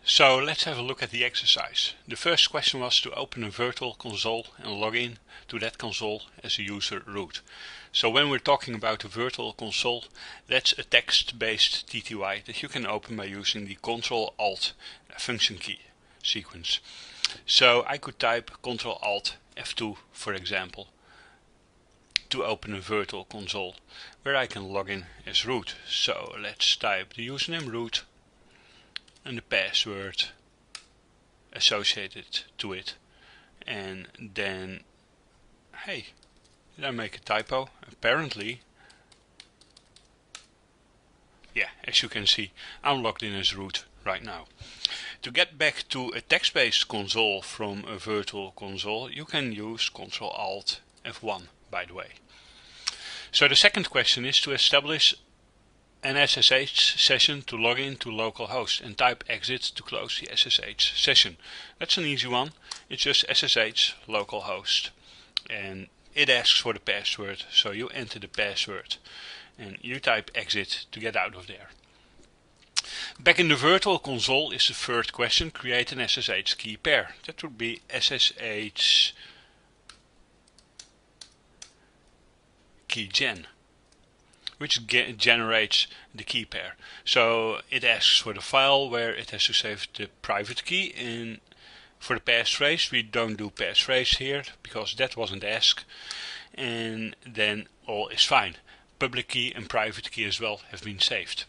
So let's have a look at the exercise. The first question was to open a virtual console and log in to that console as a user root. So when we're talking about a virtual console, that's a text-based TTY that you can open by using the Ctrl-Alt function key sequence. So I could type Ctrl-Alt F2 for example to open a virtual console where I can log in as root. So let's type the username root and the password associated to it, and then, hey, did I make a typo? Apparently, yeah, as you can see, I'm logged in as root right now. To get back to a text-based console from a virtual console, you can use Ctrl-Alt F1, by the way. So the second question is to establish an SSH session to log in to localhost and type exit to close the SSH session. That's an easy one. It's just SSH localhost and it asks for the password, so you enter the password and you type exit to get out of there. Back in the virtual console is the third question: create an SSH key pair. That would be SSH keygen, which generates the key pair. So it asks for the file where it has to save the private key, and for the passphrase we don't do passphrase here because that wasn't asked, and then all is fine. Public key and private key as well have been saved.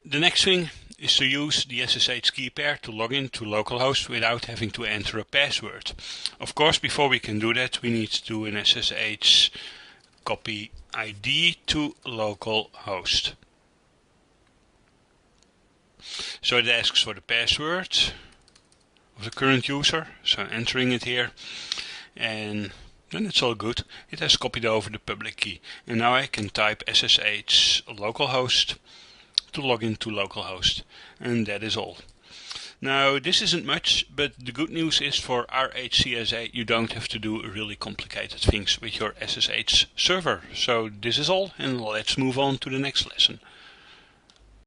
The next thing is to use the SSH key pair to log in to localhost without having to enter a password. Of course, before we can do that, we need to do an SSH copy ID to localhost. So it asks for the password of the current user, so I'm entering it here, and then it's all good. It has copied over the public key, and now I can type SSH localhost to log into localhost, and that is all. Now this isn't much, but the good news is for RHCSA you don't have to do really complicated things with your SSH server. So this is all, and let's move on to the next lesson.